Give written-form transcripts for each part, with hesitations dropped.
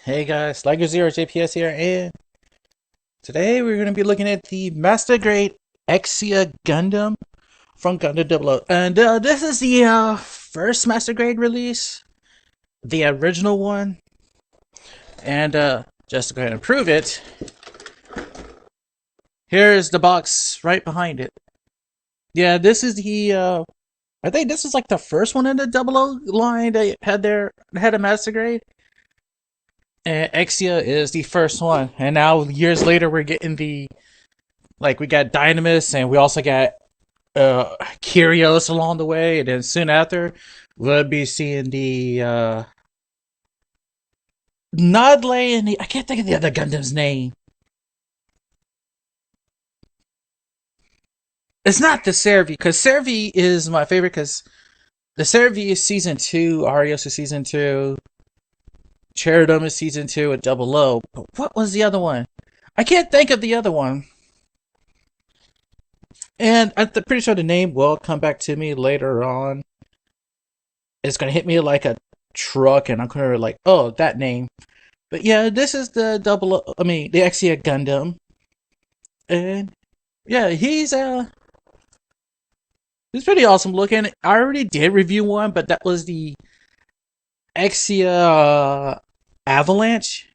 Hey guys, Liger Zero JPS here, and today we're going to be looking at the Master Grade Exia Gundam from Gundam 00. And this is the first Master Grade release, the original one. And just to go ahead and prove it, here's the box right behind it. Yeah, this is the I think this is like the first one in the 00 line that had a Master Grade. And Exia is the first one, and now years later we're getting we got Dynamis, and we also got Kyrios along the way, and then soon after we'll be seeing the Nodley and I can't think of the other Gundam's name. It's not the Servi, because Servi is my favorite, because the Servi is season 2, Arios is season 2, Cheridom is season 2 at Double O. But what was the other one? I can't think of the other one. And I'm pretty sure the name will come back to me later on. It's gonna hit me like a truck, and I'm gonna like, oh, that name. But yeah, this is the the Exia Gundam, and yeah, he's pretty awesome looking. I already did review one, but that was the Exia Avalanche.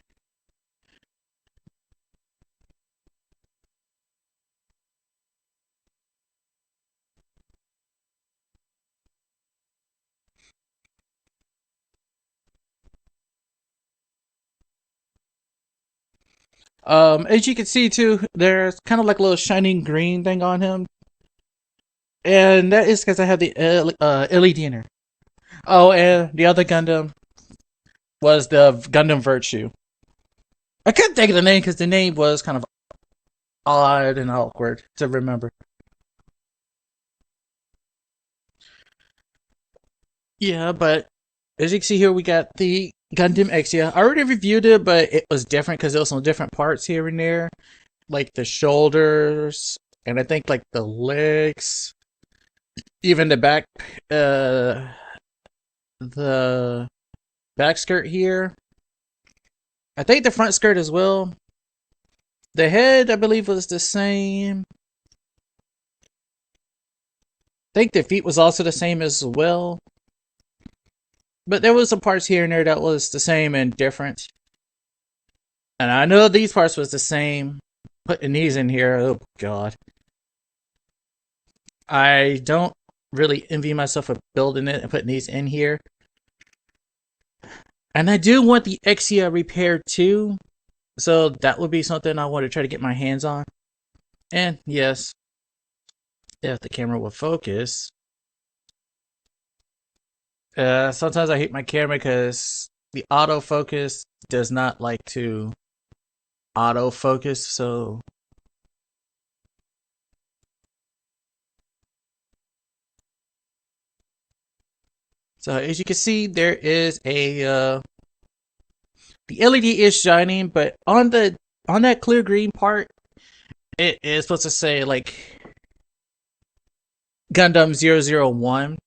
As you can see too, there's kind of like a little shining green thing on him, and that is because I have the LED in her. Oh, and the other Gundam was the Gundam Virtue. I couldn't think of the name because the name was kind of odd and awkward to remember. Yeah, but as you can see here, we got the Gundam Exia. I already reviewed it, but it was different because there was some different parts here and there, like the shoulders, and I think like the legs, even uh, the back skirt here. I think the front skirt as well. The head, I believe, was the same. I think the feet was also the same as well. But there was some parts here and there that was the same and different. And I know these parts was the same. Putting these in here, oh god. I don't really envy myself for building it and putting these in here. And I do want the Exia repaired too. So that would be something I want to try to get my hands on. And yes, if the camera will focus. Sometimes I hate my camera because the autofocus does not like to autofocus, so as you can see, there is a the LED is shining, but on that clear green part, it is supposed to say like Gundam 001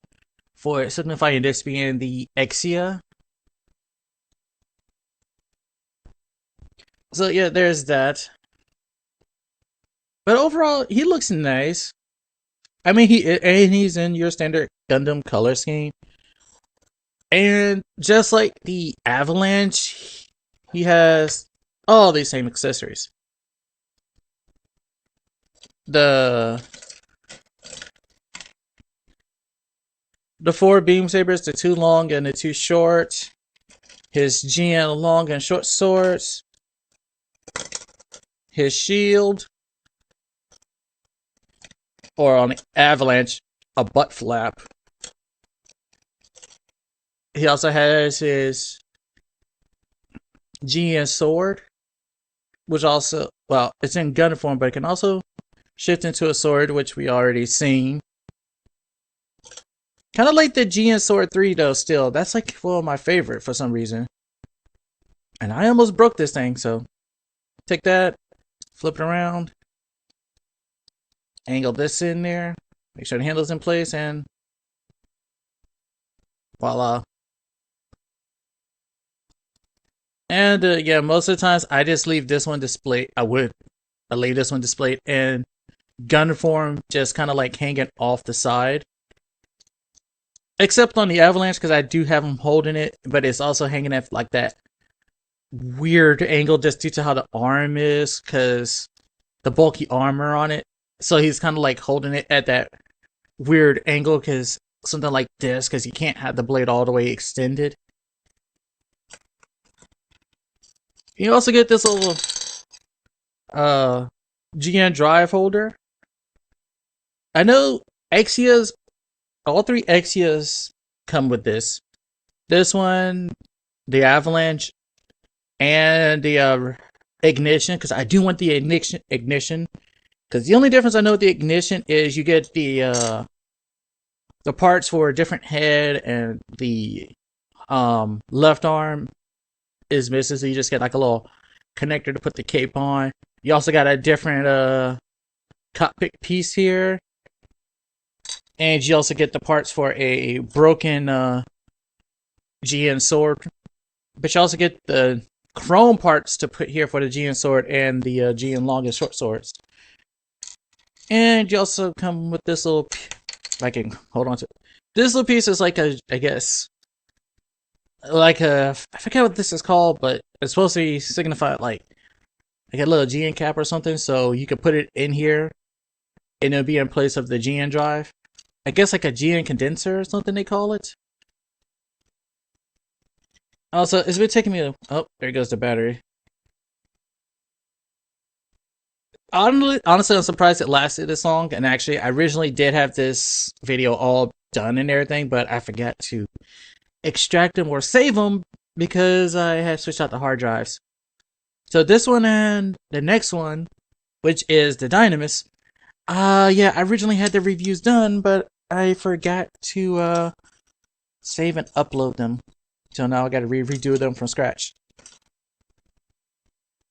for signifying this being the Exia. So yeah, there's that. But overall, he looks nice. I mean, he's in your standard Gundam color scheme, and just like the Avalanche, he has all these same accessories. The the four beam sabers, the two long and the two short. His GN long and short swords. His shield, or on the Avalanche, a butt flap. He also has his GN sword, which also, well, it's in gun form, but it can also shift into a sword, which we already seen. Kind of like the GN Sword 3 though, still. That's like one of my favorite for some reason. And I almost broke this thing, so take that, flip it around, angle this in there, make sure the handle's in place, and voila. And yeah, most of the times I just leave this one displayed. I leave this one displayed in gun form, just kind of like hanging off the side. Except on the Avalanche, because I do have him holding it, but it's also hanging at like that weird angle just due to how the arm is, because the bulky armor on it. So he's kind of like holding it at that weird angle, because something like this, because you can't have the blade all the way extended. You also get this little uh GN drive holder. I know Exia's, all three Exias come with this. This one, the Avalanche, and the ignition, because I do want the ignition. Because the only difference I know with the ignition is you get the parts for a different head, and the left arm is missing, so you just get like a little connector to put the cape on. You also got a different cockpit piece here, and you also get the parts for a broken GN sword. But you also get the chrome parts to put here for the GN sword and the GN long and short swords. And you also come with this little, if I can hold on to it. This little piece is like a, I guess, like a, I forget what this is called, but it's supposed to signify like a little GN cap or something, so you could put it in here and it'll be in place of the GN drive. I guess like a GN condenser or something they call it. Also, it's been taking me a, oh, there goes the battery. Honestly, I'm surprised it lasted this long, and actually, I originally did have this video all done and everything, but I forgot to extract them or save them because I had switched out the hard drives. So this one and the next one, which is the Dynamis, yeah, I originally had the reviews done, but I forgot to save and upload them. So now I gotta redo them from scratch.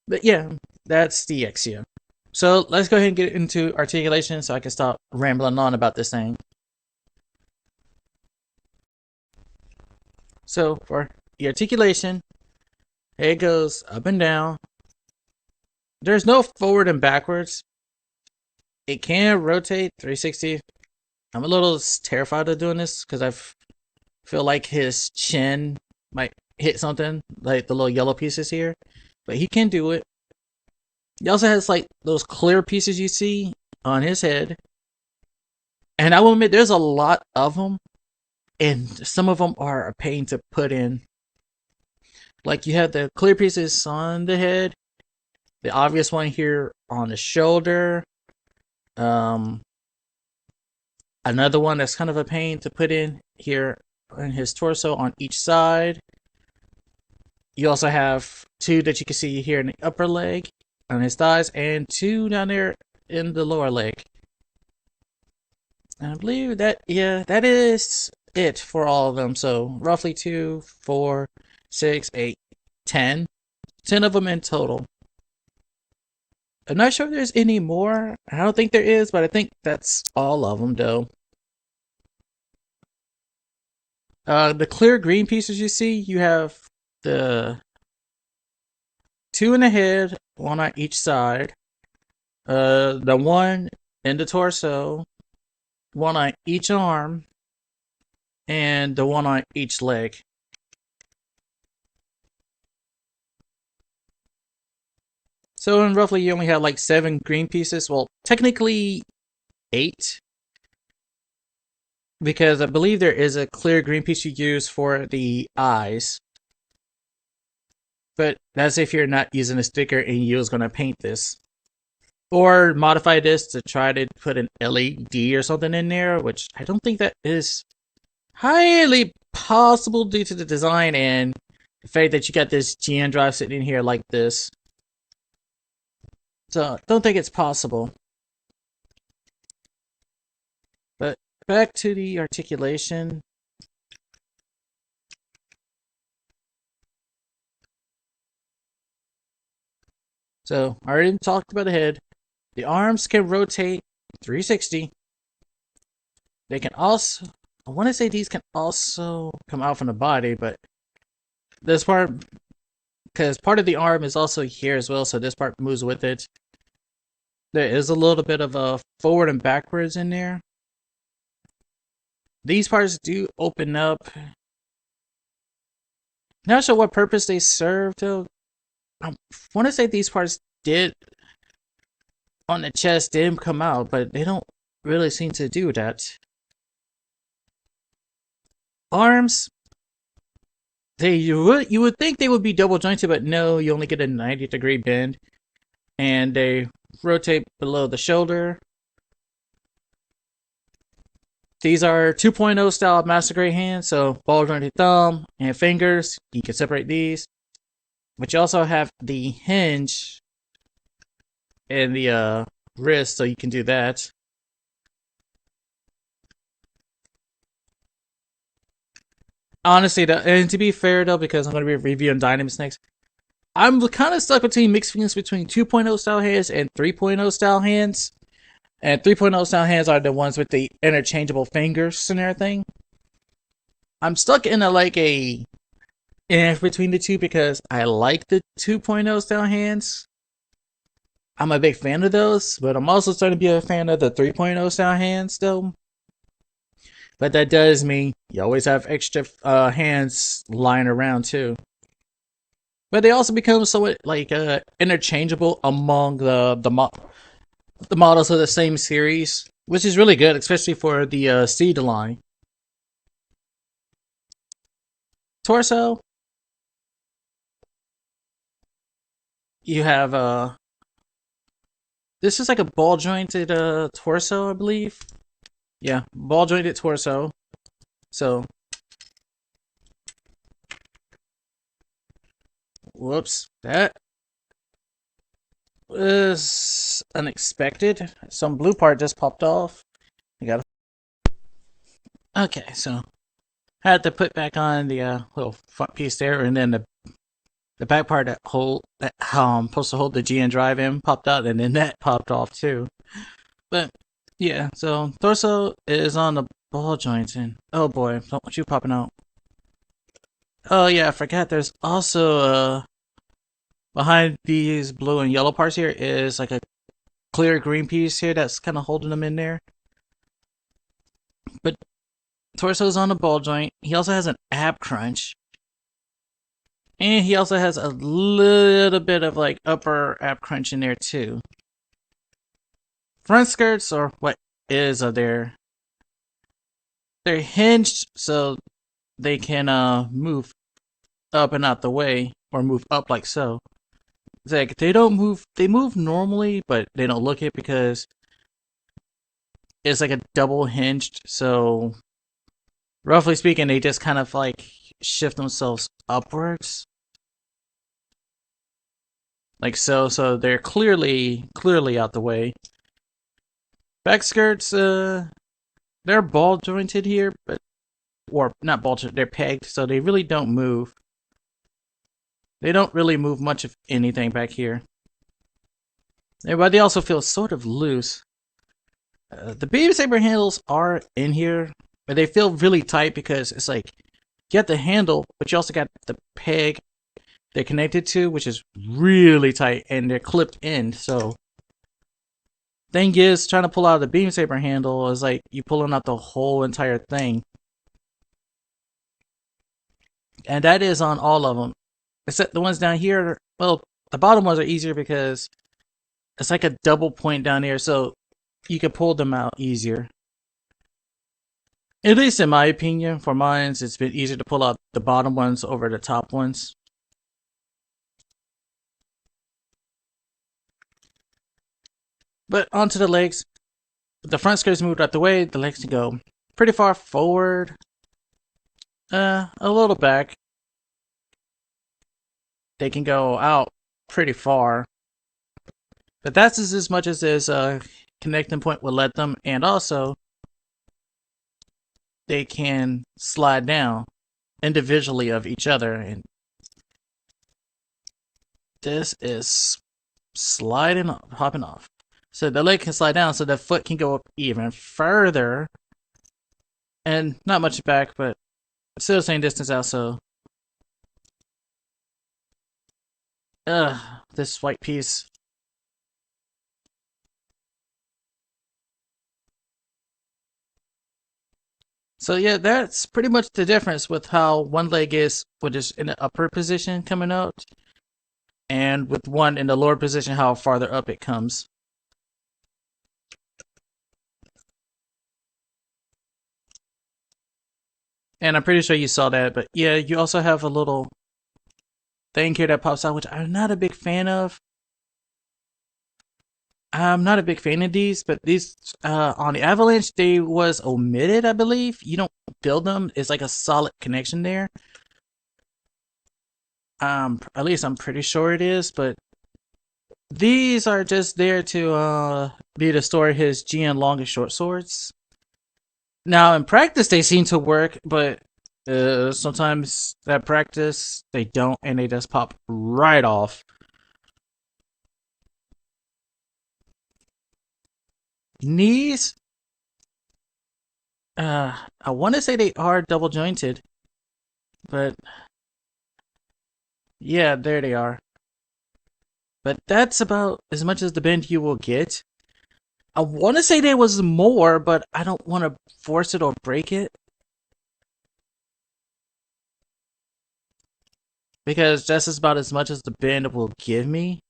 But yeah, that's the Exia. So let's go ahead and get into articulation so I can stop rambling on about this thing. So for the articulation, it goes up and down. There's no forward and backwards. It can rotate 360. I'm a little terrified of doing this because I feel like his chin might hit something, like the little yellow pieces here. But he can do it. He also has like those clear pieces you see on his head. And I will admit, there's a lot of them. And some of them are a pain to put in. Like you have the clear pieces on the head. The obvious one here on the shoulder. Another one that's kind of a pain to put in here in his torso on each side. You also have two that you can see here in the upper leg on his thighs, and two down there in the lower leg. And I believe that, yeah, that is it for all of them. So roughly 2, 4, 6, 8, 10. 10 of them in total. I'm not sure if there's any more. I don't think there is, but I think that's all of them, though. The clear green pieces you see, you have the 2 in the head, 1 on each side. The 1 in the torso, 1 on each arm, and the 1 on each leg. So in roughly you only have like 7 green pieces. Well, technically 8. Because I believe there is a clear green piece you use for the eyes. But that's if you're not using a sticker and you're just going to paint this. Or modify this to try to put an LED or something in there, which I don't think that is highly possible due to the design and the fact that you got this GN drive sitting in here like this. So, don't think it's possible. But back to the articulation. So, I already talked about the head. The arms can rotate 360. They can also, I want to say these can also come out from the body, but this part because part of the arm is also here as well, so this part moves with it. There is a little bit of a forward and backwards in there. These parts do open up. Not sure what purpose they serve though. I want to say these parts did on the chest did come out, but they don't really seem to do that. Arms, you would think they would be double jointed, but no, you only get a 90-degree bend, and they rotate below the shoulder. These are 2.0 style master grade hands, so ball jointed thumb and fingers. You can separate these, but you also have the hinge and the wrist, so you can do that. Honestly, and to be fair though, because I'm going to be reviewing Dynamis next, I'm kind of stuck between mixed feelings between 2.0 style hands and 3.0 style hands. And 3.0 style hands are the ones with the interchangeable fingers and everything. I'm stuck in a between the two because I like the 2.0 style hands. I'm a big fan of those, but I'm also starting to be a fan of the 3.0 style hands though. But that does mean you always have extra hands lying around too. But they also become somewhat like interchangeable among the models of the same series, which is really good, especially for the seed line. Torso, you have this is like a ball jointed torso, I believe. Yeah, ball jointed torso. So, whoops, that was unexpected. Some blue part just popped off. You got okay. So, I had to put back on the little front piece there, and then the back part that supposed to hold the GN drive in popped out, and then that popped off too. But yeah, so torso is on the ball joints, and oh boy, don't want you popping out. Oh yeah, I forgot. There's also behind these blue and yellow parts here is like a clear green piece here that's kind of holding them in there. But torso's on the ball joint. He also has an ab crunch. And he also has a little bit of like upper ab crunch in there too. Front skirts, or what is they're hinged so they can move up and out the way, or move up like so. It's like they don't move, they move normally, but they don't look it because it's like a double hinged, so roughly speaking, they just kind of like shift themselves upwards. Like so, so they're clearly out the way. Back skirts, they're ball jointed here, but or not ball jointed, they're pegged, so they really don't move. They don't really move much of anything back here. But they also feel sort of loose. The beam saber handles are in here, but they feel really tight because it's like you got the handle, but you also got the peg they're connected to, which is really tight, and they're clipped in. So thing is, trying to pull out the beam saber handle is like you pulling out the whole entire thing. And that is on all of them. Except the ones down here, well, the bottom ones are easier because it's like a double point down here, so you can pull them out easier. At least in my opinion, for mine, it's been easier to pull out the bottom ones over the top ones. But onto the legs. The front skirts moved out the way, the legs can go pretty far forward. A little back. They can go out pretty far. But that's as much as this connecting point will let them, and also they can slide down individually of each other, and this is sliding up, hopping off. So the leg can slide down so the foot can go up even further. And not much back, but still the same distance out, so This white piece. So yeah, that's pretty much the difference with how one leg is with just in the upper position coming out, and with one in the lower position, how farther up it comes. And I'm pretty sure you saw that, but yeah, you also have a little thing here that pops out, which I'm not a big fan of. I'm not a big fan of these, but these on the Avalanche they was omitted, I believe. You don't build them; it's like a solid connection there. At least I'm pretty sure it is, but these are just there to be to store his GN long and short swords. Now in practice they seem to work, but sometimes that practice they don't, and they just pop right off. Knees, I want to say they are double jointed, but yeah, there they are. But that's about as much as the bend you will get. I want to say there was more, but I don't want to force it or break it because that's about as much as the bend will give me.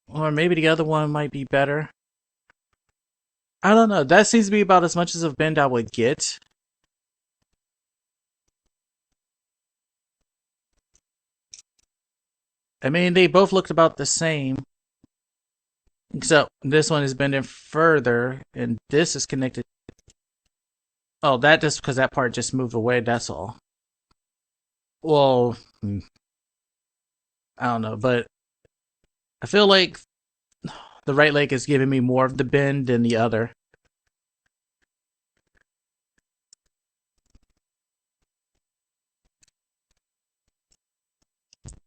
Or maybe the other one might be better. I don't know. That seems to be about as much as a bend I would get. I mean, they both looked about the same. Except this one is bending further, and this is connected. Oh, that just because that part just moved away, that's all. Well, I don't know, but I feel like the right leg is giving me more of the bend than the other.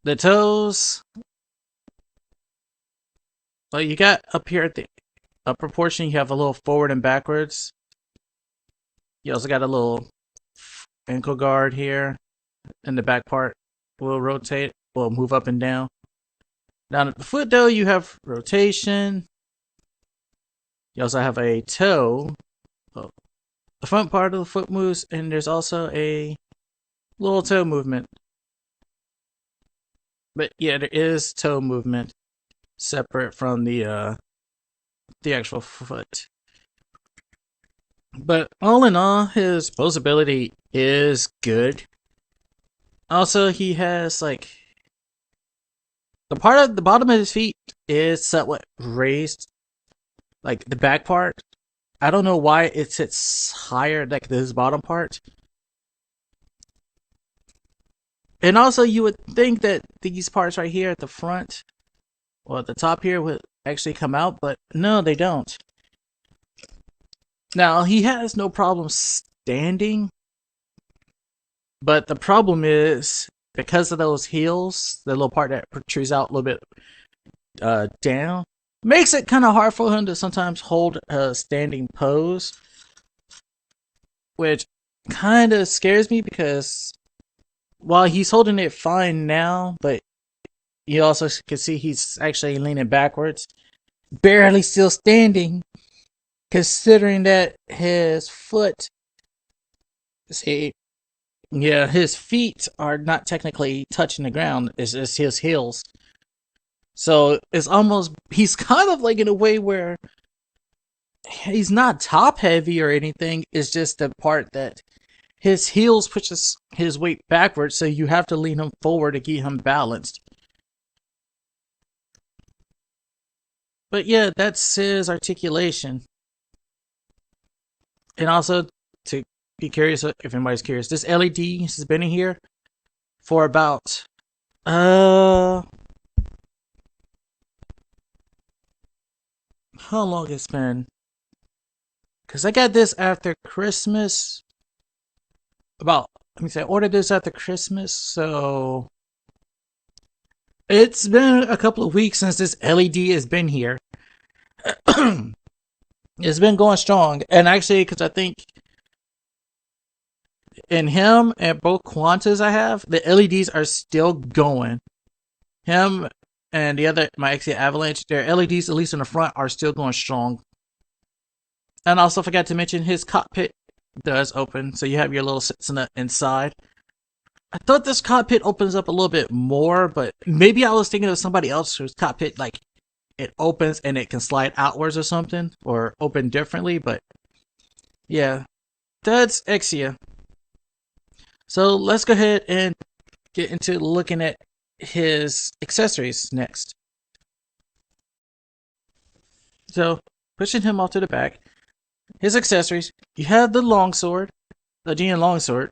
The toes, well, you got up here at the upper portion, you have a little forward and backwards. You also got a little ankle guard here, and the back part will rotate, will move up and down. Down at the foot, though, you have rotation. You also have a toe. Oh, the front part of the foot moves, and there's also a little toe movement. But yeah, there is toe movement separate from the actual foot. But all in all, his posability is good. Also, he has like the part of the bottom of his feet is somewhat raised, like the back part. I don't know why it sits higher, like this bottom part. And also, you would think that these parts right here at the front or at the top here would actually come out, but no, they don't. Now, he has no problem standing, but the problem is because of those heels, the little part that protrudes out a little bit down, makes it kind of hard for him to sometimes hold a standing pose, which kind of scares me because while he's holding it fine now, but you also can see he's actually leaning backwards, barely still standing, considering that his foot, see, yeah, his feet are not technically touching the ground, it's just his heels. So it's almost, he's kind of like in a way where he's not top heavy or anything, it's just the part that his heels pushes his weight backwards, so you have to lean him forward to keep him balanced. But yeah, that's his articulation. And also, to be curious, if anybody's curious, this LED has been in here for about uh how long it's been? Cause I got this after Christmas. About, let me say, I ordered this after Christmas, so it's been a couple of weeks since this LED has been here. It's been going strong, and actually, because I think in him and both Quantas I have, the LEDs are still going. Him and the other, my Exia Avalanche, their LEDs, at least in the front, are still going strong. And also forgot to mention his cockpit does open, so you have your little citizen inside. I thought this cockpit opens up a little bit more, but maybe I was thinking of somebody else whose cockpit, like, it opens and it can slide outwards or something, or open differently, but yeah, that's Exia. So let's go ahead and get into looking at his accessories next. So, pushing him off to the back, his accessories, you have the longsword, the GN longsword,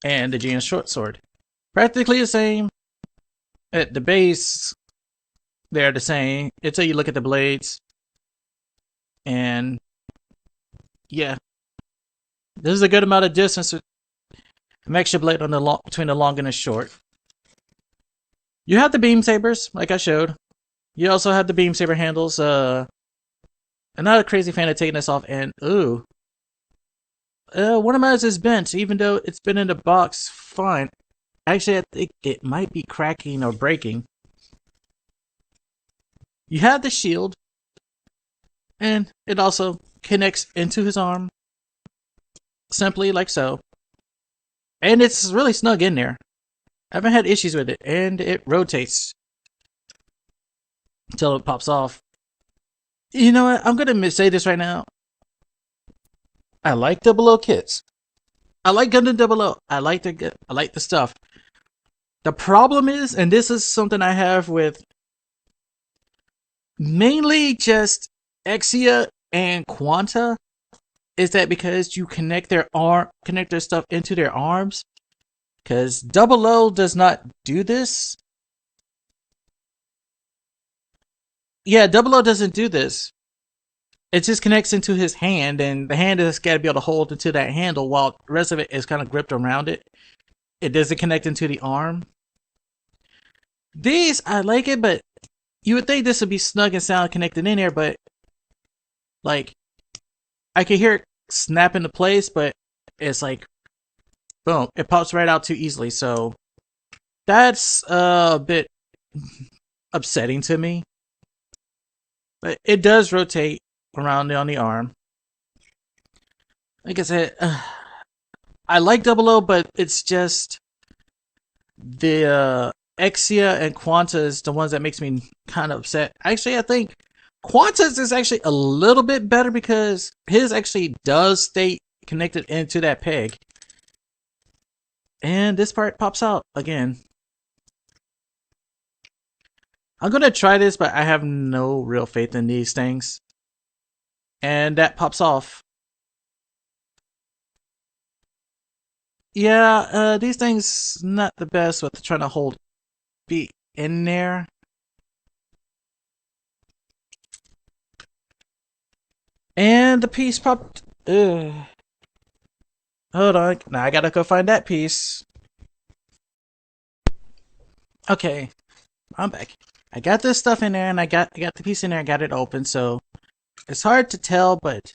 and the GN short sword. Practically the same. At the base, they're the same until you look at the blades. And yeah, this is a good amount of distance. An extra blade on the between the long and the short. You have the beam sabers, like I showed. You also have the beam saber handles. I'm not a crazy fan of taking this off, and ooh, one of mine is bent, even though it's been in the box fine. Actually, I think it might be cracking or breaking. You have the shield, and it also connects into his arm, simply like so. And it's really snug in there. I haven't had issues with it, and it rotates until it pops off. You know what? I'm gonna say this right now. I like 00 kits. I like Gundam 00. I like the stuff. The problem is, and this is something I have with mainly just Exia and Quanta, is that because you connect their stuff into their arms. Because 00 does not do this. Yeah, 00 doesn't do this. It just connects into his hand, and the hand has got to be able to hold into that handle while the rest of it is kind of gripped around it. It doesn't connect into the arm. These, I like it, but you would think this would be snug and sound connected in there, but like, I can hear it snap into place, but it's like, boom, it pops right out too easily, so that's a bit upsetting to me. But it does rotate around on the arm. Like I said, I like 00, but it's just the Exia and Quanta is the ones that makes me kind of upset. Actually, I think Quanta's is actually a little bit better because his actually does stay connected into that peg. And this part pops out again. I'm going to try this, but I have no real faith in these things. And that pops off. Yeah, these things not the best with trying to hold be in there. And the piece popped. Ugh. Hold on. Now I gotta go find that piece. Okay, I'm back. I got this stuff in there, and I got the piece in there. I got it open, so it's hard to tell, but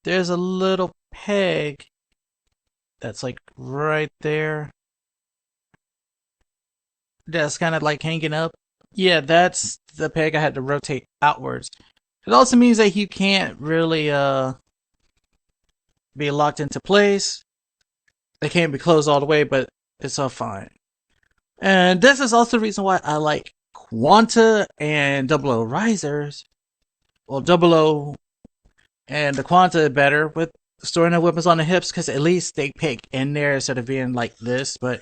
there's a little peg that's like right there. That's kind of like hanging up. Yeah, that's the peg I had to rotate outwards. It also means that you can't really be locked into place. They can't be closed all the way, but it's all fine. And this is also the reason why I like Quanta and 00 Risers. Well, 00 and the Quanta better with storing the weapons on the hips, because at least they pick in there instead of being like this, but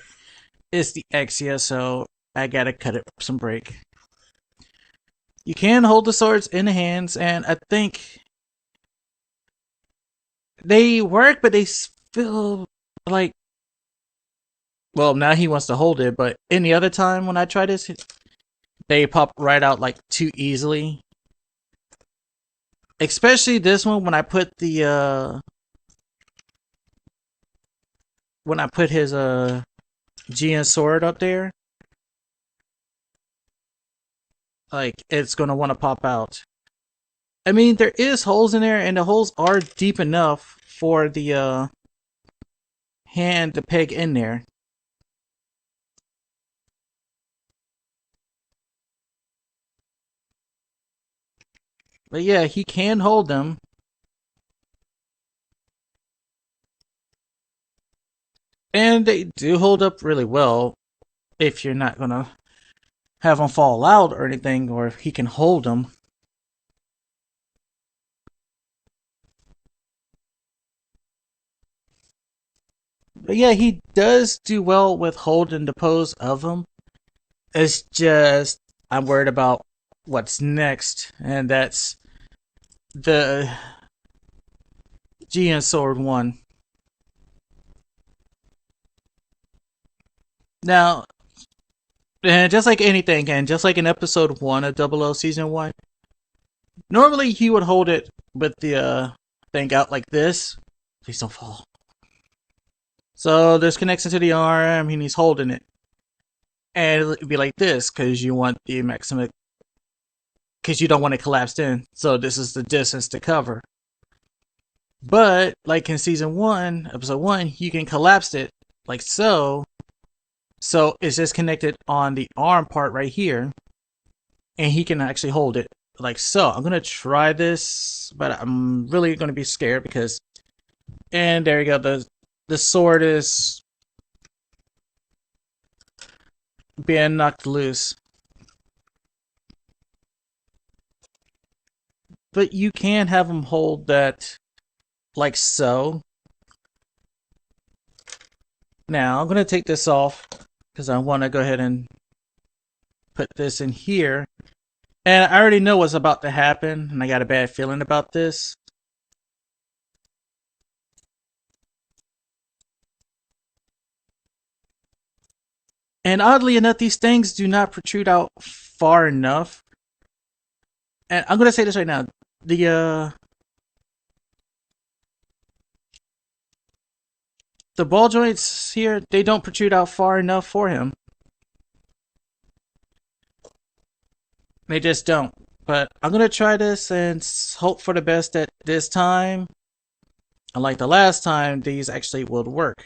it's the Exia, so I gotta cut it some break. You can hold the swords in the hands, and I think they work, but they feel like, well, now he wants to hold it, but any other time when I try this, they pop right out like too easily. Especially this one when I put the when I put his GN sword up there. Like, it's gonna want to pop out. I mean, there is holes in there, and the holes are deep enough for the hand to peg in there. But yeah, he can hold them. And they do hold up really well if you're not going to have them fall out or anything, or if he can hold them. But yeah, he does do well with holding the pose of them. It's just I'm worried about what's next, and that's the GN Sword 1. Now, and just like anything, and just like in episode 1 of Double O Season 1, normally he would hold it with the thing out like this. Please don't fall. So there's connection to the arm, and he's holding it. And it'd be like this, because you want the maximum, because you don't want it collapsed in. So this is the distance to cover. But, like in Season 1, Episode 1, you can collapse it like so. So it's just connected on the arm part right here. And he can actually hold it like so. I'm going to try this, but I'm really going to be scared because... And there you go. The sword is being knocked loose. But you can have him hold that like so. Now, I'm going to take this off because I want to go ahead and put this in here. And I already know what's about to happen, and I got a bad feeling about this. And oddly enough, these things do not protrude out far enough. And I'm going to say this right now. The ball joints here, they don't protrude out far enough for him. They just don't. But I'm going to try this and hope for the best that this time, unlike the last time, these actually would work.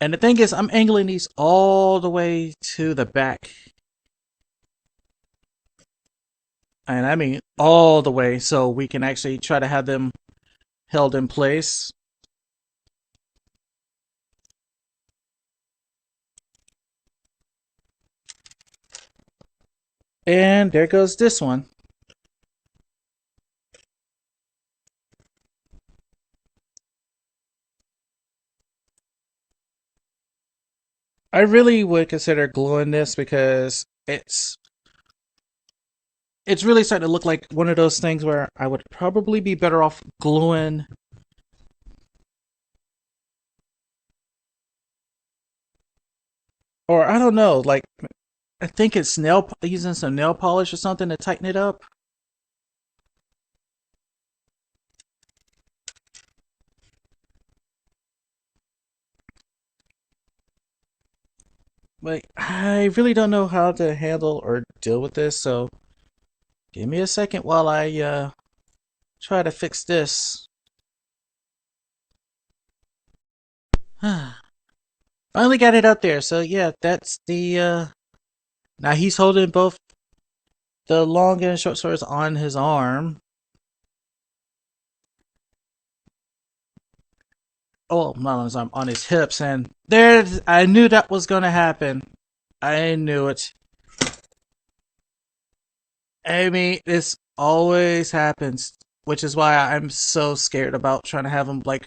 And the thing is, I'm angling these all the way to the back. And I mean all the way, so we can actually try to have them held in place. And there goes this one. I really would consider gluing this because it's really starting to look like one of those things where I would probably be better off gluing. Or I don't know, like I think it's using some nail polish or something to tighten it up. But I really don't know how to handle or deal with this, so give me a second while I try to fix this. Finally got it up there, so yeah, that's the now he's holding both the long and short swords on his arm. Oh, not on his arm, on his hips, and there, I knew that was gonna happen. I knew it. I mean, this always happens, which is why I'm so scared about trying to have him like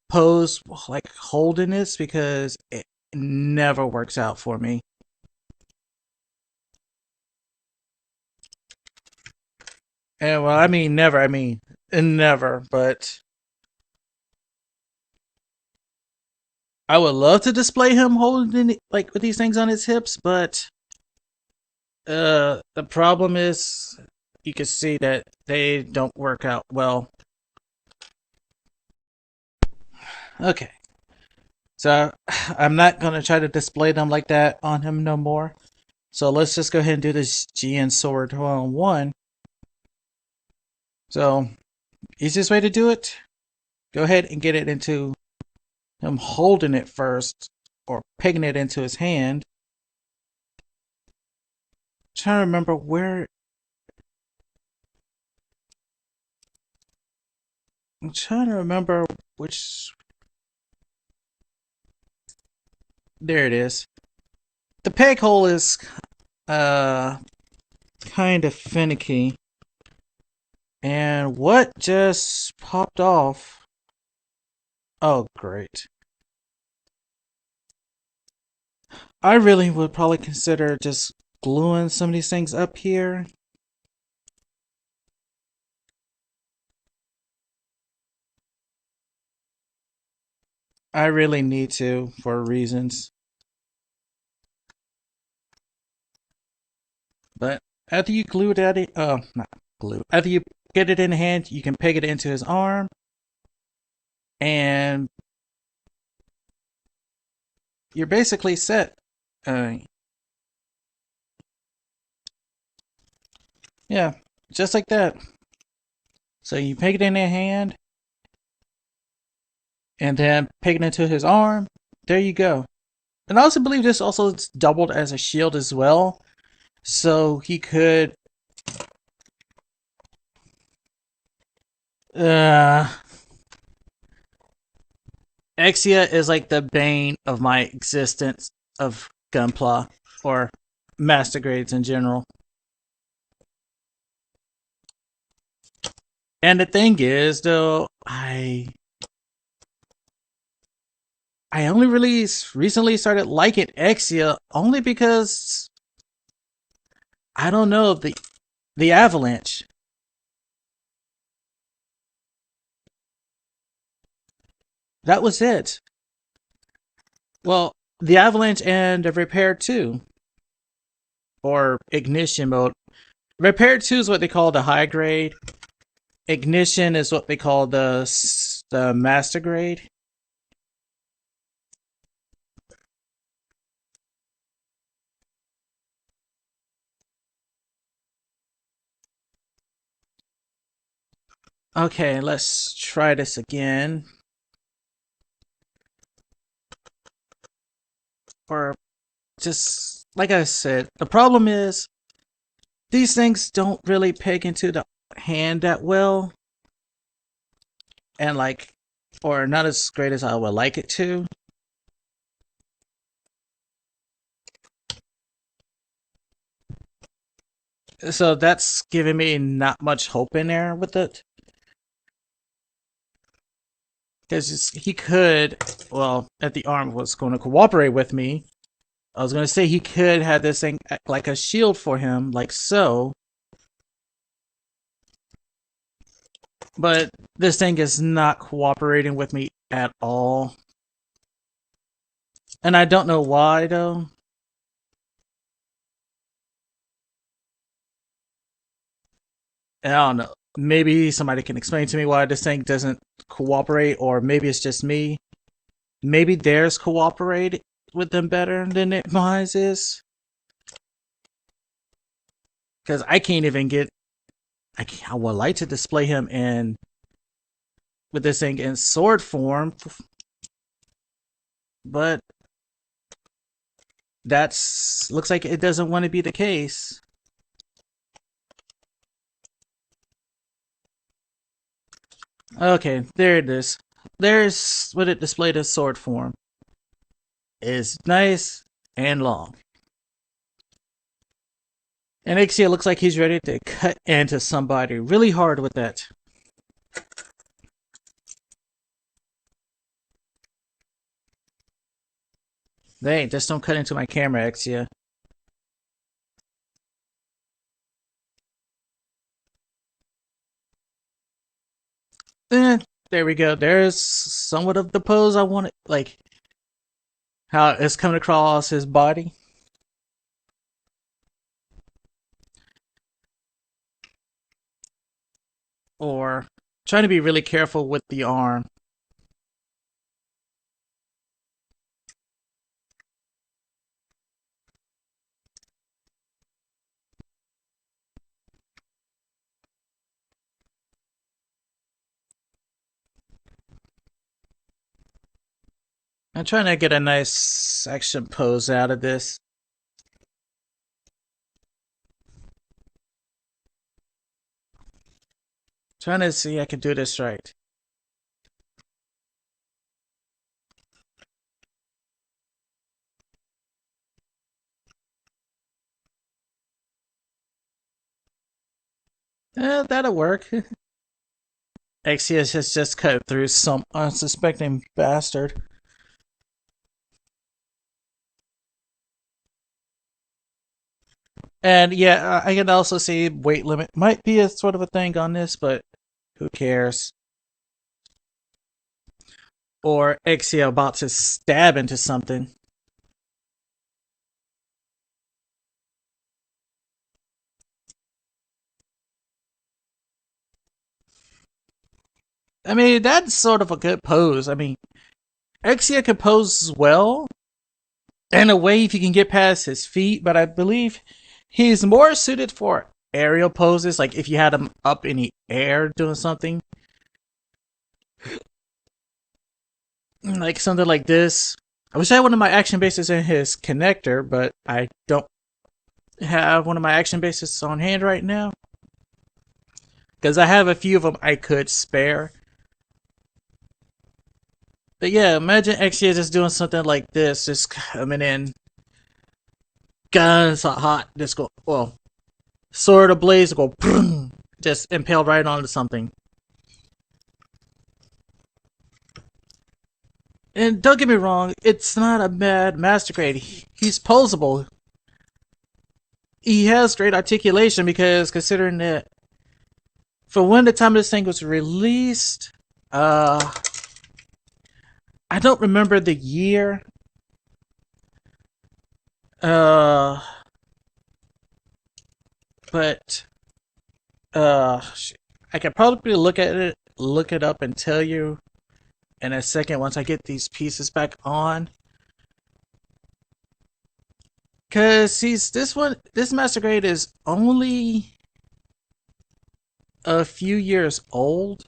pose like holding this because it never works out for me. And well, I mean never, I mean never, but I would love to display him holding like with these things on his hips, but the problem is you can see that they don't work out well. Okay. So I'm not gonna try to display them like that on him no more. So let's just go ahead and do this GN Sword 1. So easiest way to do it, go ahead and get it into him holding it first or pegging it into his hand. I'm trying to remember where. I'm trying to remember which. There it is. The peg hole is uh kind of finicky. And what just popped off? Oh, great. I really would probably consider just gluing some of these things up here. I really need to for reasons. But after you glue that, not glue. After you get it in hand, you can peg it into his arm, and you're basically set. Uh, yeah, just like that. So you peg it in your hand, and then peg it into his arm. There you go. And I also believe this also doubled as a shield as well. So he could uh Exia is like the bane of my existence of Gunpla or master grades in general. And the thing is though, I only really recently started liking Exia only because I don't know the avalanche. That was it. Well, the avalanche and the repair 2 or ignition mode. Repair 2 is what they call the high grade. Ignition is what they call the master grade. Okay, let's try this again. Or just like I said, the problem is these things don't really peg into the hand that well, and like, or not as great as I would like it to. So that's giving me not much hope in there with it. Because he could, well, if the arm was going to cooperate with me, I was going to say he could have this thing like a shield for him, like so. But this thing is not cooperating with me at all. And I don't know why, though. I don't know. Maybe somebody can explain to me why this thing doesn't cooperate, or maybe it's just me. Maybe theirs cooperate with them better than mine is. Because I can't even get. I would like to display him in with this thing in sword form, but that's looks like it doesn't want to be the case. Okay, there it is. There's what it displayed as sword form. Is nice and long. And Exia looks like he's ready to cut into somebody really hard with that. Hey, just don't cut into my camera, Exia. Eh, there we go. There's somewhat of the pose I wanted, like how it's coming across his body. Or trying to be really careful with the arm. I'm trying to get a nice action pose out of this. Trying to see I can do this right. That'll work. Exia has just cut through some unsuspecting bastard. And yeah, I can also see weight limit might be a sort of a thing on this, but who cares? Or Exia about to stab into something. I mean, that's sort of a good pose. I mean, Exia can pose well in a way if you can get past his feet, but I believe he's more suited for aerial poses, like if you had him up in the air doing something. Like something like this. I wish I had one of my action bases in his connector, but I don't have one of my action bases on hand right now. Because I have a few of them I could spare. But yeah, imagine Exia just doing something like this, just coming in, guns hot, just go, well, sword ablaze, go, boom, just impaled right onto something. And don't get me wrong, it's not a bad master grade. He's posable. He has great articulation because considering that for when the time this thing was released, I don't remember the year. Uh, but I can probably look it up, and tell you in a second once I get these pieces back on. Cause this master grade is only a few years old.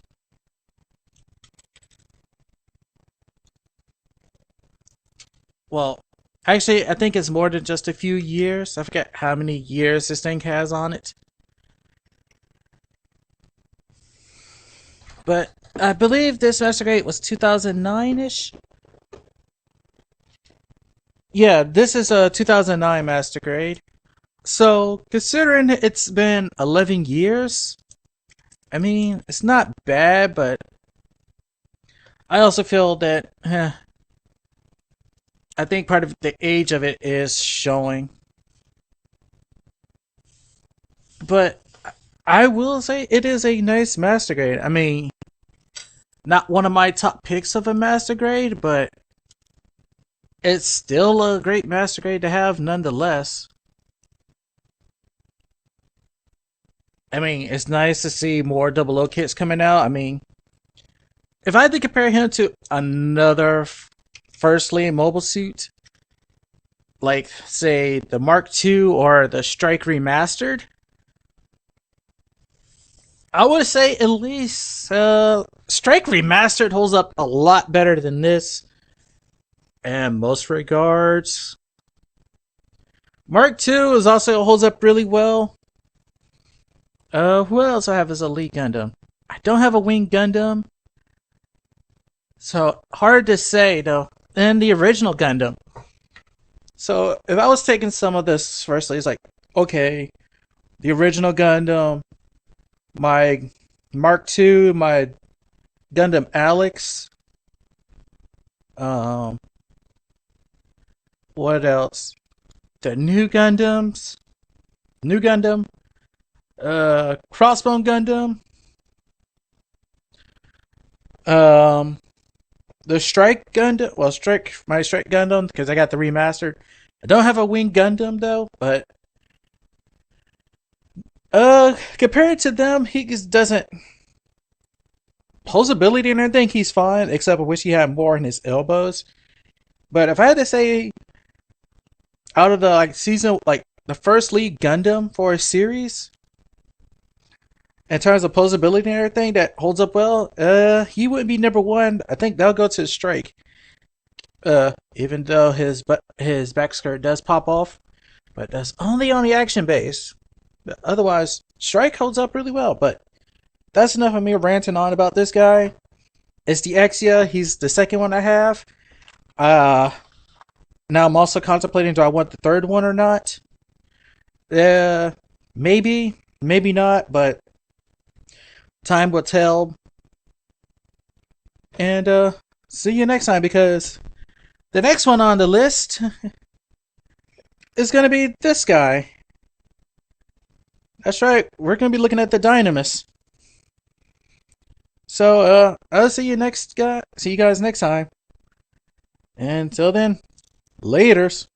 Well, actually, I think it's more than just a few years. I forget how many years this thing has on it. But I believe this master grade was 2009 ish. Yeah, this is a 2009 master grade. So, considering it's been 11 years, I mean, it's not bad, but I also feel that I think part of the age of it is showing. But I will say it is a nice master grade. I mean, not one of my top picks of a master grade, but it's still a great master grade to have nonetheless. I mean, it's nice to see more double O kits coming out. I mean, if I had to compare him to another firstly mobile suit, like say the Mark II or the Strike Remastered, I would say at least Strike Remastered holds up a lot better than this in most regards. Mark II is also holds up really well. Who else I have as a Elite Gundam? I don't have a Wing Gundam, so hard to say though. And the original Gundam. So if I was taking some of this firstly, it's like okay, the original Gundam, my Mark II, my Gundam Alex. Um, what else? The new Gundam, Crossbone Gundam, um, the Strike Gundam. Well, my Strike Gundam because I got the remastered. I don't have a Wing Gundam though, but compared to them, he just doesn't posability and everything. He's fine, except I wish he had more in his elbows. But if I had to say, out of the like season, like the first lead Gundam for a series, in terms of posability and everything that holds up well, he wouldn't be number one. I think that'll go to Strike. Even though his back skirt does pop off, but that's only on the action base. Otherwise, Strike holds up really well. But that's enough of me ranting on about this guy. It's the Exia. He's the second one I have. Uh, Now I'm also contemplating, do I want the third one or not? Uh, maybe, maybe not, but time will tell. And see you next time, because the next one on the list is gonna be this guy. That's right. We're gonna be looking at the Dynamis. So I'll see you guys next time. Until then, laters.